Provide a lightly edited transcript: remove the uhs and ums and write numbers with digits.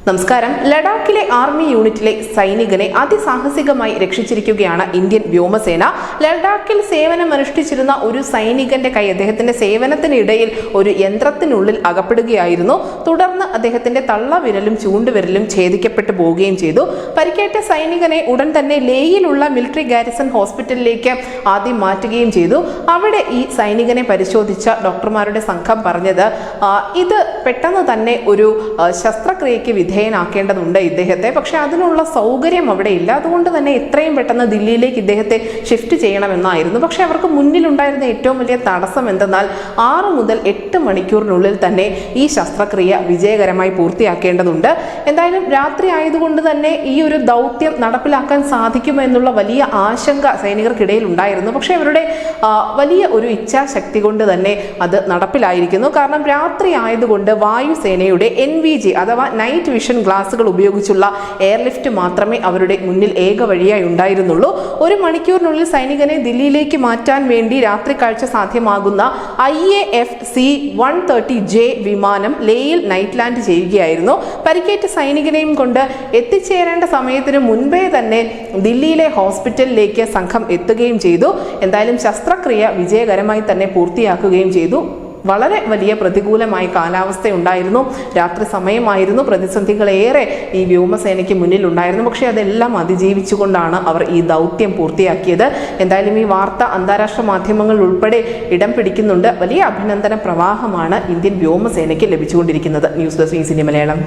നമസ്കാരം. ലഡാക്കിലെ ആർമി യൂണിറ്റിലെ സൈനികനെ അതിസാഹസികമായി രക്ഷിച്ചിരിക്കുകയാണ് ഇന്ത്യൻ വ്യോമസേന. ലഡാക്കിൽ സേവനമനുഷ്ഠിച്ചിരുന്ന ഒരു സൈനികന്റെ കൈ അദ്ദേഹത്തിന്റെ സേവനത്തിനിടയിൽ ഒരു യന്ത്രത്തിനുള്ളിൽ അകപ്പെടുകയായിരുന്നു. തുടർന്ന് അദ്ദേഹത്തിന്റെ തള്ളവിരലും ചൂണ്ടുവിരലും ഛേദിക്കപ്പെട്ടു പോവുകയും ചെയ്തു. പരിക്കേറ്റ സൈനികനെ ഉടൻ തന്നെ ലേയിലുള്ള മിലിറ്ററി ഗാരിസൺ ഹോസ്പിറ്റലിലേക്ക് ആദ്യം മാറ്റുകയും ചെയ്തു. അവിടെ ഈ സൈനികനെ പരിശോധിച്ച ഡോക്ടർമാരുടെ സംഘം പറഞ്ഞത് ഇത് പെട്ടെന്ന് തന്നെ ഒരു ശസ്ത്രക്രിയയ്ക്ക് വിധേയനാക്കേണ്ടതുണ്ട് ഇദ്ദേഹത്തെ. പക്ഷെ അതിനുള്ള സൗകര്യം അവിടെ ഇല്ല. അതുകൊണ്ട് തന്നെ എത്രയും പെട്ടെന്ന് ദില്ലിയിലേക്ക് ഇദ്ദേഹത്തെ ഷിഫ്റ്റ് ചെയ്യണമെന്നായിരുന്നു. പക്ഷെ അവർക്ക് മുന്നിലുണ്ടായിരുന്ന ഏറ്റവും വലിയ തടസ്സം എന്തെന്നാൽ 6 മുതൽ 8 മണിക്കൂറിനുള്ളിൽ തന്നെ ഈ ശസ്ത്രക്രിയ വിജയകരമായി പൂർത്തിയാക്കേണ്ടതുണ്ട്. എന്തായാലും രാത്രി ആയതുകൊണ്ട് തന്നെ ഈ ഒരു ദൗത്യം നടപ്പിലാക്കാൻ സാധിക്കുമോ എന്നുള്ള വലിയ ആശങ്ക സൈനികർക്കിടയിൽ ഉണ്ടായിരുന്നു. പക്ഷെ അവരുടെ വലിയ ഒരു ഇച്ഛാശക്തി കൊണ്ട് തന്നെ അത് നടപ്പിലായിരിക്കുന്നു. കാരണം രാത്രി ആയതുകൊണ്ട് വായുസേനയുടെ NVG അഥവാ നൈറ്റ് വിഷൻ ഗ്ലാസുകൾ ഉപയോഗിച്ചുള്ള എയർലിഫ്റ്റ് മാത്രമേ അവരുടെ മുന്നിൽ ഏക വഴിയായി ഉണ്ടായിരുന്നുള്ളൂ. 1 മണിക്കൂറിനുള്ളിൽ സൈനികനെ ദില്ലിയിലേക്ക് മാറ്റാൻ വേണ്ടി രാത്രി കാഴ്ച സാധ്യമാകുന്ന IAF C-130J വിമാനം ലേയിൽ നൈറ്റ് ലാൻഡ് ചെയ്യുകയായിരുന്നു. പരിക്കേറ്റ സൈനികനെയും കൊണ്ട് എത്തിച്ചേരേണ്ട സമയത്തിന് മുൻപേ തന്നെ ദില്ലിയിലെ ഹോസ്പിറ്റലിലേക്ക് സംഘം എത്തുകയും ചെയ്തു. എന്തായാലും ശസ്ത്രക്രിയ വിജയകരമായി തന്നെ പൂർത്തിയാക്കുകയും ചെയ്തു. വളരെ വലിയ പ്രതികൂലമായ കാലാവസ്ഥയുണ്ടായിരുന്നു. രാത്രി സമയമായിരുന്നു. പ്രതിസന്ധികളേറെ ഈ വ്യോമസേനയ്ക്ക് മുന്നിൽ ഉണ്ടായിരുന്നു. പക്ഷേ അതെല്ലാം അതിജീവിച്ചുകൊണ്ടാണ് അവർ ഈ ദൗത്യം പൂർത്തിയാക്കിയത്. എന്തായാലും ഈ വാർത്ത അന്താരാഷ്ട്ര മാധ്യമങ്ങൾ ഉൾപ്പെടെ ഇടം പിടിക്കുന്നുണ്ട്. വലിയ അഭിനന്ദന പ്രവാഹമാണ് ഇന്ത്യൻ വ്യോമസേനയ്ക്ക് ലഭിച്ചുകൊണ്ടിരിക്കുന്നത്. News desk Cini Malayalam.